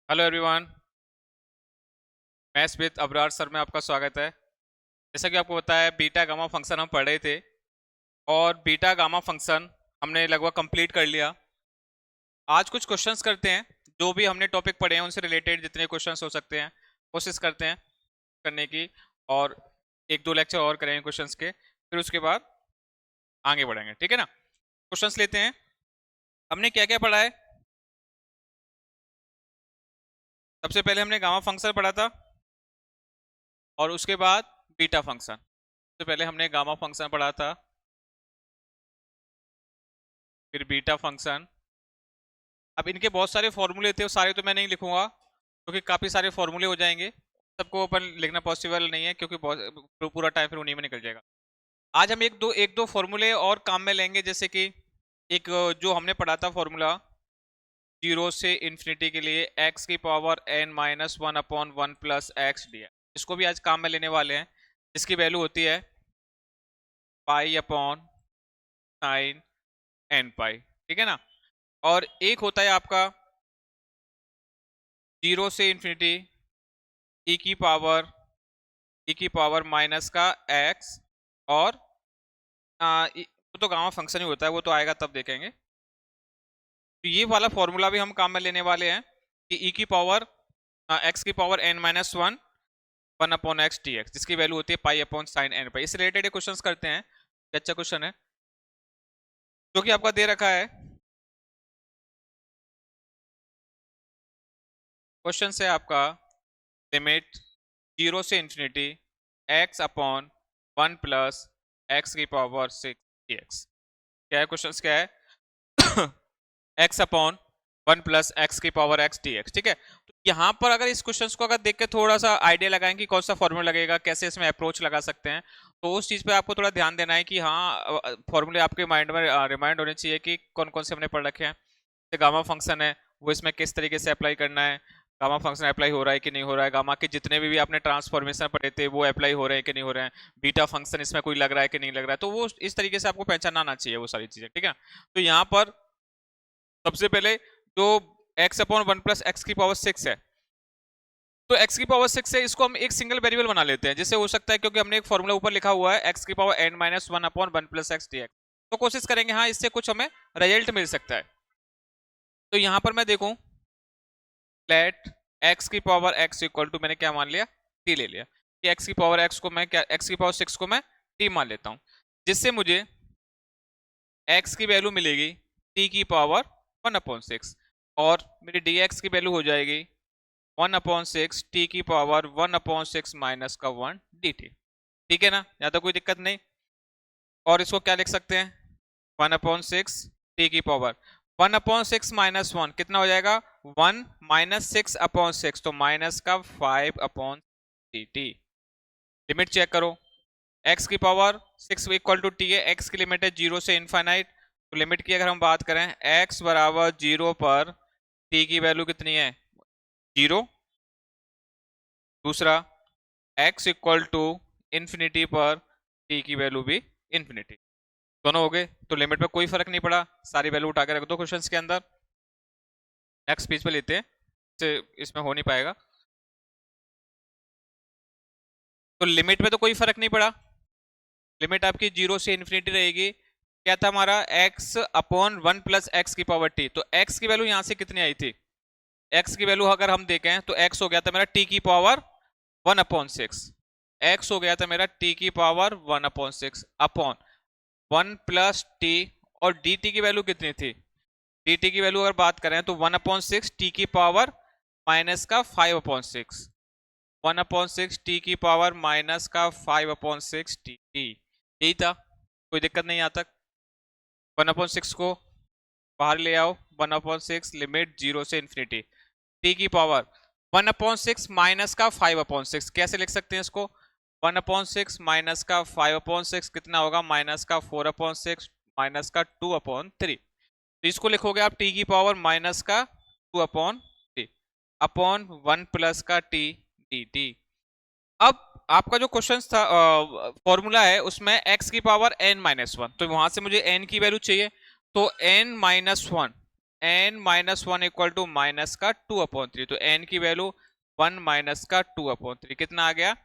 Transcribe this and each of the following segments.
Hello everyone. मैं Smith Abrar sir में आपका स्वागत है। जैसा कि आपको पता है बीटा गामा फंक्शन हम पढ़ रहे थे और बीटा गामा फंक्शन हमने लगभग कंप्लीट कर लिया। आज कुछ क्वेश्चंस करते हैं, जो भी हमने टॉपिक पढ़े हैं उनसे रिलेटेड जितने क्वेश्चंस हो सकते हैं कोशिश करते हैं करने की। और एक दो लेक्चर और करेंगे क्वेश्चंस के, फिर उसके बाद आगे बढ़ेंगे। ठीक है ना? क्वेश्चंस लेते हैं। हमने क्या क्या पढ़ा है? सबसे पहले हमने गामा फंक्शन पढ़ा था और उसके बाद बीटा फंक्शन। सबसे पहले हमने गामा फंक्शन पढ़ा था, फिर बीटा फंक्शन। अब इनके बहुत सारे फॉर्मूले थे, वो सारे तो मैं नहीं लिखूंगा क्योंकि काफी सारे फॉर्मूले हो जाएंगे। सबको अपन लिखना पॉसिबल नहीं है क्योंकि बहुत पूरा टाइम फिर उन्हीं में निकल जाएगा। आज हम एक दो फॉर्मूले और काम में लेंगे, जैसे कि एक जो हमने पढ़ा था फॉर्मूला जीरो से इंफिनिटी के लिए एक्स की power n minus one upon one plus x d. इसको भी आज काम में लेने वाले हैं, जिसकी वैल्यू होती है पाई अपॉन साइन एन पाई। ठीक है ना? और एक होता है आपका जीरो से इंफिनिटी ई की पावर माइनस का एक्स। और वो तो गामा फंक्शन ही होता है, वो तो आएगा तब देखेंगे। तो ये वाला फॉर्मूला भी हम काम में लेने वाले हैं कि ई की पावर एक्स की power n minus one one upon x d x, जिसकी वैल्यू होती है pi upon sine n pi. इससे रिलेटेड क्वेश्चन करते हैं। अच्छा क्वेश्चन है जो कि आपका दे रखा है। क्वेश्चन है आपका लिमिट जीरो से infinity x upon one plus x की पावर सिक्स डी एक्स। क्या है क्वेश्चन? क्या है? X upon one plus x की पावर एक्स डी एक्स। ठीक है, तो यहाँ पर अगर इस क्वेश्चन को अगर देख के थोड़ा सा आइडिया लगाएं कि कौन सा फॉर्मूला लगेगा, कैसे इसमें अप्रोच लगा सकते हैं, तो उस चीज पे आपको थोड़ा ध्यान देना है कि हाँ फॉर्मूले आपके माइंड में रिमाइंड होने चाहिए कि कौन कौन से हमने पढ़ रखे हैं। जैसे गामा फंक्शन है, वो इसमें किस तरीके से अप्लाई करना है, गामा फंक्शन अप्लाई हो रहा है कि नहीं हो रहा है, गामा के जितने भी आपने ट्रांसफॉर्मेशन पढ़े थे वो अप्लाई हो रहे हैं कि नहीं हो रहे हैं, बीटा फंक्शन इसमें कोई लग रहा है कि नहीं लग रहा है, तो वो इस तरीके से आपको पहचानना आना चाहिए वो सारी चीजें। ठीक है, तो यहाँ पर सबसे पहले जो x upon one plus x की पावर सिक्स है, तो x की पावर सिक्स है, इसको हम एक सिंगल वेरिएबल बना लेते हैं। जैसे हो सकता है क्योंकि हमने एक फॉर्मूला ऊपर लिखा हुआ है x की power n minus one upon one plus x d X, तो कोशिश करेंगे हाँ इससे कुछ हमें रिजल्ट मिल सकता है। तो यहाँ पर मैं देखूं लेट x की पावर x इक्वल टू, मैंने क्या मान लिया? t ले लिया कि x की पावर x को मैं क्या, x की पावर सिक्स को मैं t मान लेता हूं, जिससे मुझे x की वैल्यू मिलेगी t की पावर वन अपॉन सिक्स, और मेरी dx की वैल्यू हो जाएगी वन अपॉन सिक्स टी की power one upon six minus का वन डी टी। ठीक है ना? या तो कोई दिक्कत नहीं। और इसको क्या लिख सकते हैं? वन अपॉन सिक्स टी की power one upon six minus one कितना हो जाएगा? One minus six upon six, तो माइनस का five upon t t. Limit check करो, x की power six equal to t है, x की लिमिट है जीरो से इनफाइनाइट। तो लिमिट की अगर हम बात करें x बराबर जीरो पर t की वैल्यू कितनी है? जीरो। दूसरा x इक्वल टू इंफिनिटी पर t की वैल्यू भी इंफिनिटी। दोनों हो गए, तो लिमिट में कोई फर्क नहीं पड़ा, सारी वैल्यू उठा के रख दो क्वेश्चंस के अंदर। नेक्स्ट पेज पे लेते हैं, इसमें हो नहीं पाएगा। तो लिमिट में तो कोई फर्क नहीं पड़ा, लिमिट आपकी जीरो से इंफिनिटी रहेगी। क्या था हमारा? x upon one plus x की पावर t, तो x की वैल्यू यहां से कितनी आई थी? x की वैल्यू अगर हम देखें तो x हो गया था मेरा t की power one upon six, x हो गया था मेरा t की power one upon six upon one plus T, और dt की वैल्यू कितनी थी? dt की वैल्यू अगर बात करें तो वन अपॉन सिक्स टी की पावर माइनस का five upon six, one upon six t की पावर माइनस का five upon six T T. यही था, कोई दिक्कत नहीं यहाँ तक। वन अपॉन सिक्स को बाहर ले आओ, one upon six limit zero से इंफिनिटी टी की power one upon six minus का फाइव अपॉन सिक्स। कैसे लिख सकते हैं इसको? वन अपॉन सिक्स माइनस का फाइव अपॉन सिक्स कितना होगा? माइनस का फोर अपॉन सिक्स माइनस का टू अपॉन थ्री। तो इसको लिखोगे आप टी की पावर माइनस का two upon three upon one plus का टी डी टी। अब आपका जो क्वेश्चन था फॉर्मूला है उसमें x की पावर n माइनस वन, तो वहां से मुझे n की वैल्यू चाहिए, तो n minus one n minus one equal to minus का 2/3, तो एन की वैल्यू 1 माइनस का 2/3 कितना आ गया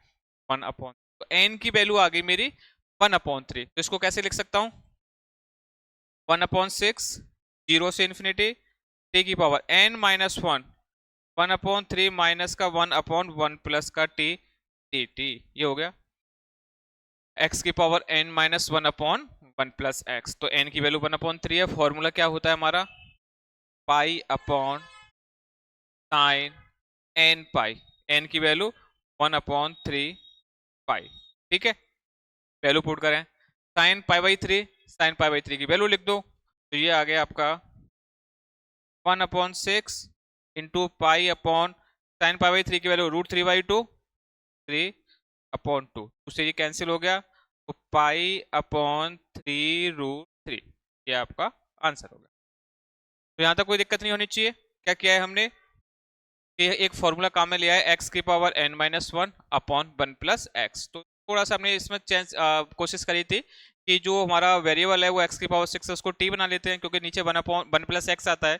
1/3, तो एन की वैल्यू आ गई मेरी 1/3, तो इसको कैसे लिख सकता हूं 1/6 जीरो से इन्फिनिटी टी की power n minus one 1/3 minus का 1/1 प्लस का टी टी टी, ये हो गया x की power n minus 1/1 plus x, तो n की वैल्यू 1/3 है। फॉर्मूला क्या होता है हमारा पाई अपॉन साइन n पाई, n की वैल्यू 1/3 पाई, ठीक है। वैल्यू पुट करें साइन π/3, साइन π/3 की वैल्यू लिख दो, तो ये आ गया आपका 1/6 इंटू पाई अपॉन साइन π/3 की वैल्यू √3/2 3/2, उससे ये कैंसिल हो गया, तो π/3√3, ये आपका आंसर होगा। तो यहां तक कोई दिक्कत नहीं होनी चाहिए। क्या किया है हमने कि एक फॉर्मूला काम में लिया है x की पावर n-1/1 प्लस एक्स, तो थोड़ा सा हमने इसमें चेंज कोशिश करी थी कि जो हमारा वेरिएबल है वो x की पावर 6 है उसको t बना लेते हैं, क्योंकि नीचे 1/1 प्लस एक्स आता है,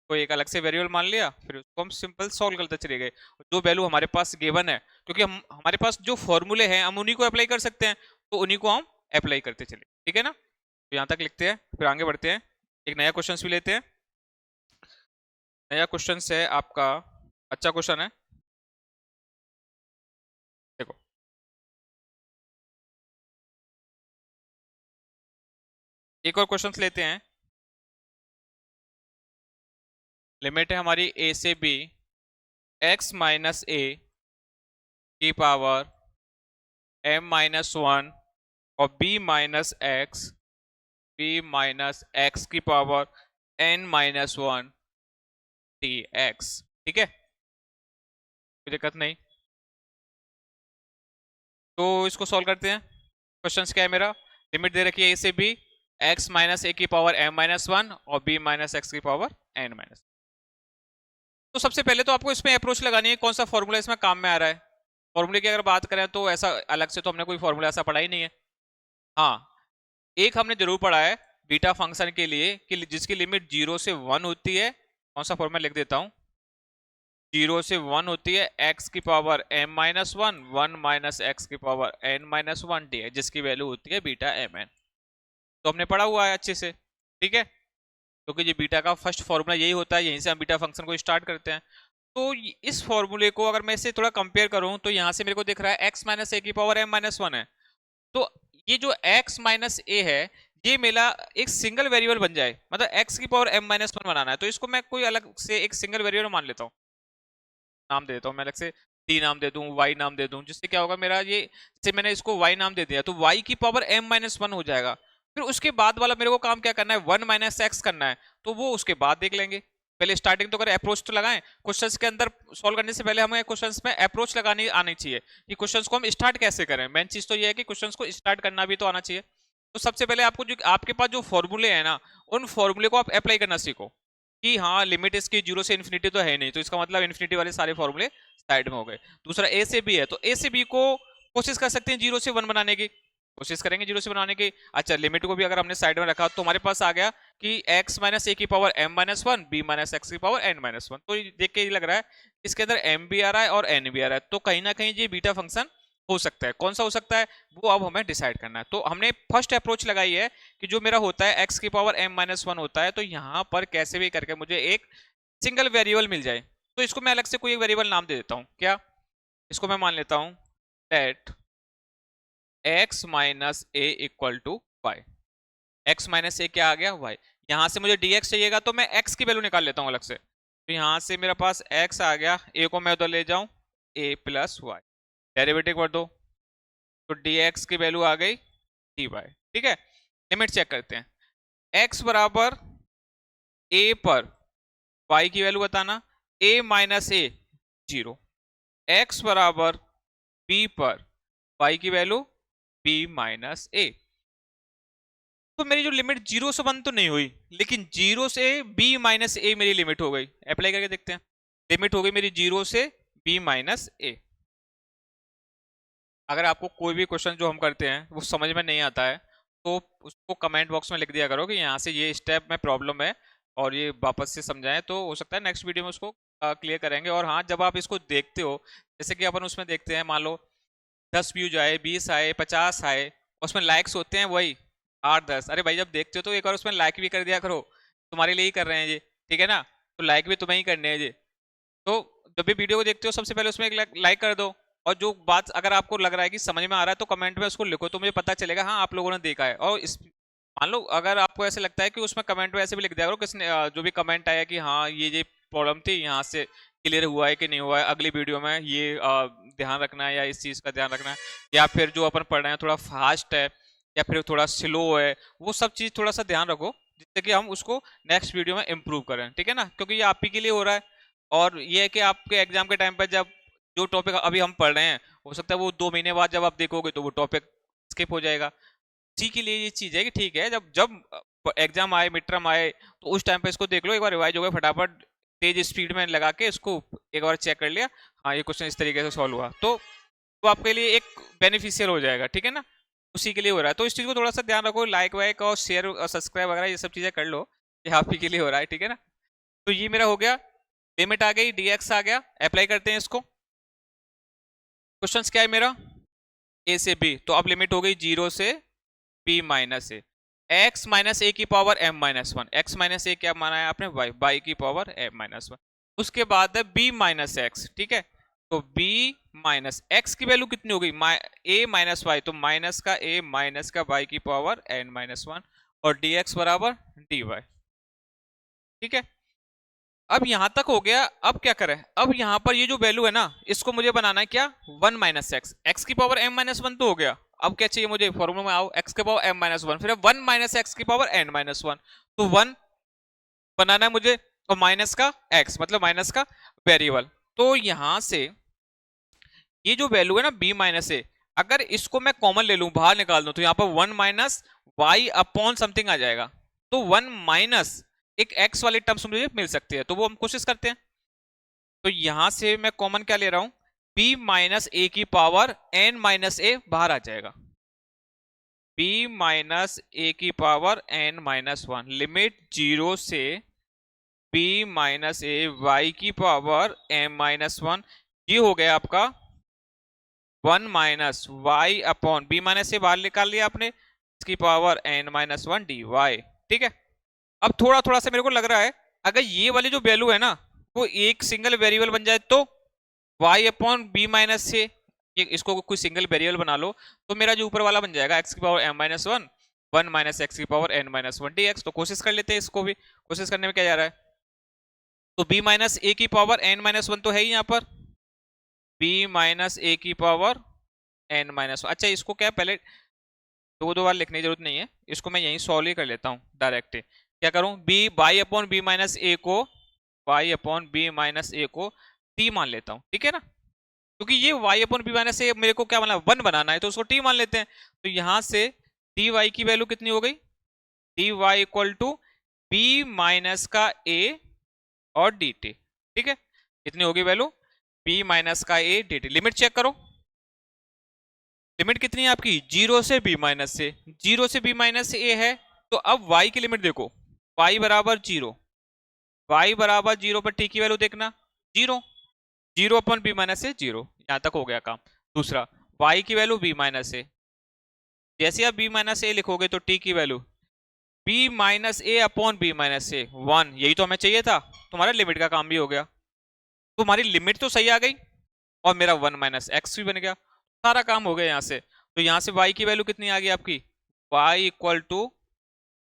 तो एक अलग से वेरिएबल मान लिया, फिर उसको हम सिंपल सॉल्व करते चले गए। जो वैल्यू हमारे पास गिवन है, क्योंकि हम हमारे पास जो फॉर्मूले हैं हम उन्हीं को अप्लाई कर सकते हैं, तो उन्हीं को हम अप्लाई करते चले, ठीक है ना। तो यहाँ तक लिखते हैं, फिर आगे बढ़ते हैं, एक नया क्वेश्चन भी लेते हैं। नया क्वेश्चन है आपका, अच्छा क्वेश्चन है, देखो एक और क्वेश्चन लेते हैं। लिमिट है हमारी a से b x माइनस ए की पावर m-1 और b माइनस एक्स की पावर n-1 dx, ठीक है, कोई दिक्कत नहीं। तो इसको सॉल्व करते हैं। क्वेश्चन क्या है मेरा, लिमिट दे रखी है a से b x माइनस ए की पावर m-1 और b माइनस एक्स की पावर n-, तो सबसे पहले तो आपको इसमें अप्रोच लगानी है, कौन सा फॉर्मूला इसमें काम में आ रहा है। फॉर्मूले की अगर बात करें तो ऐसा अलग से तो हमने कोई फॉर्मूला ऐसा पढ़ा ही नहीं है। हाँ, एक हमने जरूर पढ़ा है बीटा फंक्शन के लिए कि जिसकी लिमिट 0 से 1 होती है, कौन सा फॉर्मूला लिख देता हूं, 0 से 1 होती है x की पावर m-1 1 माइनस एक्स की पावर n-1 डी, जिसकी वैल्यू होती है बीटा mn, तो हमने पढ़ा हुआ है अच्छे से, ठीक है, क्योंकि ये बीटा का फर्स्ट फॉर्मूला यही होता है, यहीं से हम बीटा फंक्शन को स्टार्ट करते हैं। तो इस फॉर्मूले को अगर मैं इसे थोड़ा कंपेयर करूं तो यहां से मेरे को दिख रहा है x माइनस ए की पावर m-1 है, तो ये जो x माइनस ए है ये मेरा एक सिंगल वेरिएबल बन जाए, मतलब x की पावर m-1 बनाना है, तो इसको मैं कोई अलग से एक सिंगल वेरिएबल मान लेता हूँ, नाम दे देता हूँ मैं अलग से, t नाम दे दूं, y नाम दे दूं, जिससे क्या होगा मेरा ये, जैसे मैंने इसको y नाम दे दिया तो y की पावर m-1 हो जाएगा। फिर उसके बाद वाला मेरे को काम क्या करना है 1 माइनस एक्स करना है, तो वो उसके बाद देख लेंगे, पहले स्टार्टिंग तो करें, अप्रोच तो लगाएं। क्वेश्चंस के अंदर सॉल्व करने से पहले हमें क्वेश्चंस में अप्रोच लगानी आनी चाहिए कि क्वेश्चंस को हम स्टार्ट कैसे करें, मेन चीज तो ये है कि क्वेश्चंस को स्टार्ट करना भी तो आना चाहिए। तो सबसे पहले आपको जो आपके पास जो फॉर्मूले हैं ना, उन फॉर्मूले को आप अप्लाई करना सीखो कि हाँ लिमिट इसकी 0 से इन्फिनिटी तो है नहीं, तो इसका मतलब इन्फिनिटी वाले सारे फॉर्मूले साइड में हो गए। दूसरा ए से बी है, तो ए से बी को कोशिश कर सकते हैं 0 से 1 बनाने की, कोशिश करेंगे 0 से बनाने की। अच्छा, लिमिट को भी अगर हमने साइड में रखा तो हमारे पास आ गया कि x माइनस ए की power m-1 b minus X की पावर n-1, तो देख के ये लग रहा है इसके अंदर m भी आ रहा है और n भी आ रहा है, तो कहीं ना कहीं ये बीटा फंक्शन हो सकता है। कौन सा हो सकता है वो अब हमें डिसाइड करना है। तो हमने फर्स्ट अप्रोच लगाई है कि जो मेरा होता है x की पावर m-1 होता है, तो यहाँ पर कैसे भी करके मुझे एक सिंगल वेरिएबल मिल जाए, तो इसको मैं अलग से कोई एक वेरिएबल नाम दे देता हूँ। क्या, इसको मैं मान लेता हूँ let x minus A equal to Y, x minus A क्या आ गया y, यहां से मुझे dx चाहिएगा तो मैं x की वैल्यू निकाल लेता हूं अलग से, तो यहां से मेरे पास x आ गया, a को मैं उधर ले जाऊं a प्लस वाई, डेरिवेटिव कर दो तो dx की वैल्यू आ गई dy, ठीक है। लिमिट चेक करते हैं, x बराबर a पर y की वैल्यू बताना, a माइनस ए 0, x बराबर b पर y की वैल्यू b माइनस ए, तो मेरी जो लिमिट 0 से 1 तो नहीं हुई, लेकिन 0 से b माइनस ए मेरी लिमिट हो गई। अप्लाई करके देखते हैं, लिमिट हो गई मेरी 0 से b माइनस ए। अगर आपको कोई भी क्वेश्चन जो हम करते हैं वो समझ में नहीं आता है तो उसको कमेंट बॉक्स में लिख दिया करो कि यहाँ से ये स्टेप में प्रॉब्लम है, और ये वापस से समझाएं तो हो सकता है नेक्स्ट वीडियो में उसको क्लियर करेंगे। और हाँ, जब आप इसको देखते हो, जैसे कि अपन उसमें देखते हैं, मान लो 10 व्यूज आए, 20 आए, 50 आए, उसमें लाइक्स होते हैं वही 8-10। अरे भाई, जब देखते हो तो एक बार उसमें लाइक भी कर दिया करो, तुम्हारे लिए ही कर रहे हैं ये, ठीक है ना? तो लाइक भी तुम्हें ही करने हैं ये। तो जब भी वीडियो को देखते हो सबसे पहले उसमें एक लाइक कर दो। और जो बात अगर आपको लग रहा है कि समझ में आ रहा है तो कमेंट में उसको लिखो, तो मुझे पता चलेगा हाँ आप लोगों ने देखा है। और इस मान लो अगर आपको ऐसे लगता है कि उसमें कमेंट में ऐसे भी लिख दिया करो किसने जो भी कमेंट आया कि हाँ ये प्रॉब्लम थी, यहाँ से क्लियर हुआ है कि नहीं हुआ है, अगली वीडियो में ये ध्यान रखना है या इस चीज़ का ध्यान रखना है, या फिर जो अपन पढ़ रहे हैं थोड़ा फास्ट है या फिर थोड़ा स्लो है, वो सब चीज़ थोड़ा सा ध्यान रखो, जिससे कि हम उसको नेक्स्ट वीडियो में इम्प्रूव करें, ठीक है ना? क्योंकि ये आप ही के लिए हो रहा है। और ये है कि आपके एग्जाम के टाइम पर जब जो टॉपिक अभी हम पढ़ रहे हैं, हो सकता है वो 2 महीने बाद जब आप देखोगे तो वो टॉपिक स्किप हो जाएगा। इसी के लिए ये चीज है कि ठीक है, जब जब एग्जाम आए, मिड टर्म आए, तो उस टाइम पे इसको देख लो, एक बार रिवाइज हो गया, फटाफट तेज स्पीड में लगा के इसको एक बार चेक कर लिया, हाँ ये क्वेश्चन इस तरीके से सॉल्व हुआ, तो वो आपके लिए एक बेनिफिशियल हो जाएगा, ठीक है ना? उसी के लिए हो रहा है, तो इस चीज को थोड़ा सा ध्यान रखो, लाइक वाइक और शेयर और सब्सक्राइब वगैरह ये सब चीजें कर लो, ये आप ही के लिए हो रहा है, ठीक है ना? तो ये मेरा हो गया, लिमिट आ गई, dx आ गया, अप्लाई करते हैं इसको। क्वेश्चन क्या है मेरा, ए से बी, तो अब लिमिट हो गई 0 से b minus A, X minus ए की power m minus one, X minus A क्या माना है आपने, y, y की पावर m माइनस वन। उसके बाद है b माइनस एक्स, ठीक है? तो b माइनस एक्स की वैल्यू कितनी हो गई, a माइनस वाई, तो माइनस का a माइनस का y की पावर n माइनस वन, और dx बराबर dy, ठीक है? अब यहां तक हो गया। अब क्या करें, अब यहां पर ये जो वैल्यू है ना, इसको मुझे बनाना है क्या, 1 माइनस एक्स, एक्स की पावर m माइनस वन तो हो गया। अब क्या चाहिए मुझे, फॉर्मूला में आओ, x की पावर m माइनस वन, फिर 1 माइनस एक्स की पावर n माइनस वन, तो 1 बनाना है मुझे, और माइनस का x मतलब माइनस का वेरिएबल। तो यहां से ये जो वैल्यू है ना b माइनस ए, अगर इसको मैं कॉमन ले लूं, बाहर निकाल दूं, तो यहाँ पर 1 माइनस वाई अपॉन समथिंग आ जाएगा, तो 1 माइनस एक x वाली टर्म्स मुझे मिल सकती है, तो वो हम कोशिश करते हैं। तो यहां से मैं कॉमन क्या ले रहा हूं, b माइनस ए की पावर n माइनस ए बाहर आ जाएगा, b माइनस ए की power n minus one, limit 0 से b माइनस ए वाई की पावर m माइनस वन, ये हो गया आपका 1 minus y upon B minus से बाहर निकाल लिया आपने, इसकी power n minus one d y, ठीक है? अब थोड़ा थोड़ा सा मेरे को लग रहा है, अगर ये वाली जो वैल्यू है ना वो एक सिंगल वेरिएबल बन जाए, तो y अपॉन बी माइनस से ये इसको कोई सिंगल वेरिएबल बना लो, तो मेरा जो ऊपर वाला बन जाएगा x की power m minus one, 1 minus X की power n minus one D X. तो कोशिश कर लेते हैं इसको भी, कोशिश करने में क्या जा रहा है, तो b माइनस ए की पावर n माइनस वन तो है ही यहाँ पर, b माइनस ए की पावर n माइनस वन। अच्छा, इसको क्या पहले दो दो बार लिखने की जरूरत नहीं है, इसको मैं यहीं सॉल्व ही कर लेता हूँ डायरेक्ट। क्या करूँ, B Y upon B minus A को, y upon B minus A को t मान लेता हूँ, ठीक है ना? क्योंकि ये y अपॉन बी माइनस ए मेरे को क्या माना, 1 बनाना है, तो उसको t मान लेते हैं। तो यहां से dy की वैल्यू कितनी हो गई, dy equal to b minus का a और dt, ठीक है? कितनी होगी वैल्यू, b माइनस का a dt। लिमिट चेक करो, लिमिट कितनी है आपकी, 0 से b माइनस से, 0 से b माइनस ए है, तो अब y की लिमिट देखो, y बराबर 0, y बराबर 0 पर t की वैल्यू देखना 0, 0 अपॉन बी माइनस ए 0, यहां तक हो गया काम। दूसरा, y की वैल्यू b माइनस ए, जैसे आप b माइनस ए लिखोगे तो t की वैल्यू b माइनस ए अपॉन बी माइनस ए 1, यही तो हमें चाहिए था, तुम्हारा लिमिट का काम भी हो गया, तुम्हारी लिमिट तो सही आ गई, और मेरा 1 माइनस एक्स भी बन गया, सारा काम हो गया यहाँ से। तो यहाँ से y की वैल्यू कितनी आ गई आपकी, y equal to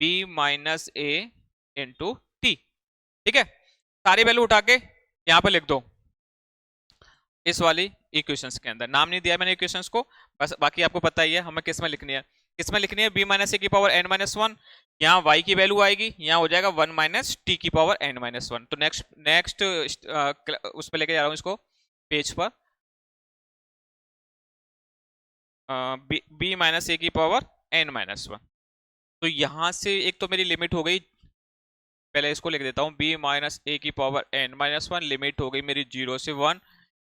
b minus a into t, ठीक है? सारी वैल्यू उठा के यहाँ पे लिख दो, इस वाली इक्वेशंस के अंदर। नाम नहीं दिया मैंने इक्वेशंस को, बस बाकी आपको पता ही है हमें किस में लिखनी है, किस में लिखनी है, b माइनस ए की पावर n माइनस वन, यहाँ y की वैल्यू आएगी, यहाँ हो जाएगा 1 माइनस टी की पावर n माइनस वन। तो नेक्स्ट नेक्स्ट उस पर लेके जा रहा हूँ इसको, पेज पर, b माइनस ए की पावर n माइनस वन। तो यहाँ से एक तो मेरी लिमिट हो गई, पहले इसको लिख देता हूँ, b माइनस ए की power n minus one, limit हो गई मेरी 0 से 1,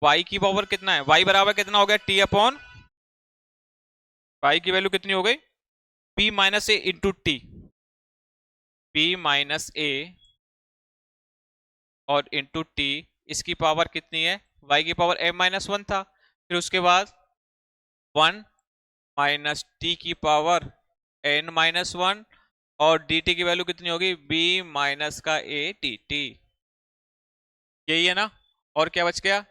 y की पावर कितना है, y बराबर कितना हो गया, t अपॉन, y की वैल्यू कितनी हो गई, b minus a into T, b minus ए और इंटू टी, इसकी पावर कितनी है, y की पावर m-1 था, फिर उसके बाद 1 माइनस टी की पावर n-1 और dt की वैल्यू कितनी होगी, b माइनस का a dt, यही है ना। और क्या बच गया,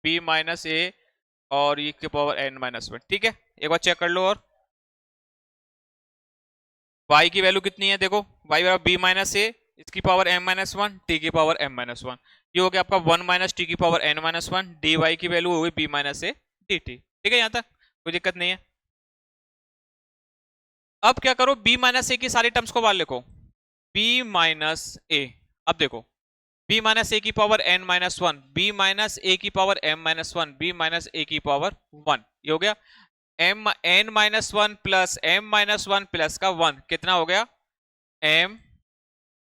b माइनस a और e की पावर n-1, ठीक है। एक बार चेक कर लो। और y की वैल्यू कितनी है, देखो y बराबर b माइनस ए, इसकी पावर m-1, t की पावर m-1, ये हो गया आपका 1 माइनस टी की पावर n-1, dy की वैल्यू होगी b माइनस ए dt, ठीक है, यहां तक कोई दिक्कत नहीं है। अब क्या करो, b माइनस ए की सारी टर्म्स को बाहर लिखो, b माइनस ए, अब देखो b माइनस ए की पावर n-1, b माइनस ए की पावर m-1, b माइनस ए की पावर 1, ये हो गया n-1 प्लस m-1 प्लस का 1 कितना हो गया, m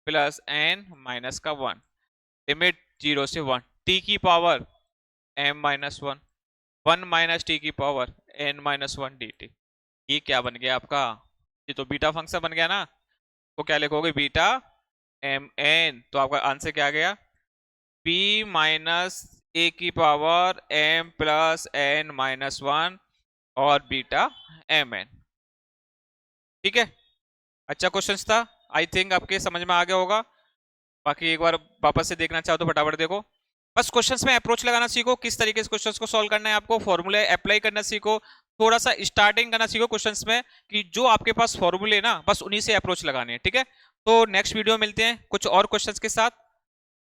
प्लस n माइनस का 1, लिमिट 0 से 1, t की पावर m-1, 1 माइनस टी की पावर n-1 dt, ये क्या बन गया आपका, ये तो बीटा फंक्शन बन गया ना। तो क्या लिखोगे, बीटा mn, तो आपका आंसर क्या आ गया, p माइनस ए की पावर m प्लस n-1 और बीटा mn, ठीक है। अच्छा क्वेश्चन था, आई थिंक आपके समझ में आ गया होगा। बाकी एक बार वापस से देखना चाहो तो फटाफट देखो। बस क्वेश्चंस में अप्रोच लगाना सीखो, किस तरीके से क्वेश्चंस को सॉल्व करना है, आपको फॉर्मूले अप्लाई करना सीखो, थोड़ा सा स्टार्टिंग करना सीखो क्वेश्चंस में, कि जो आपके पास फॉर्मूले ना बस उन्हीं से अप्रोच लगाने हैं, ठीक है। तो नेक्स्ट वीडियो मिलते हैं कुछ और क्वेश्चंस के साथ,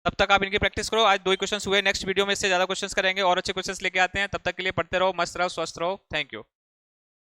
तब तक आप इनकी प्रैक्टिस करो। आज 2 ही क्वेश्चंस हुए, नेक्स्ट वीडियो में इससे ज्यादा क्वेश्चंस करेंगे और अच्छे क्वेश्चंस लेके आते हैं। तब तक के लिए पढ़ते रहो, मस्त रहो, स्वस्थ रहो, थैंक यू।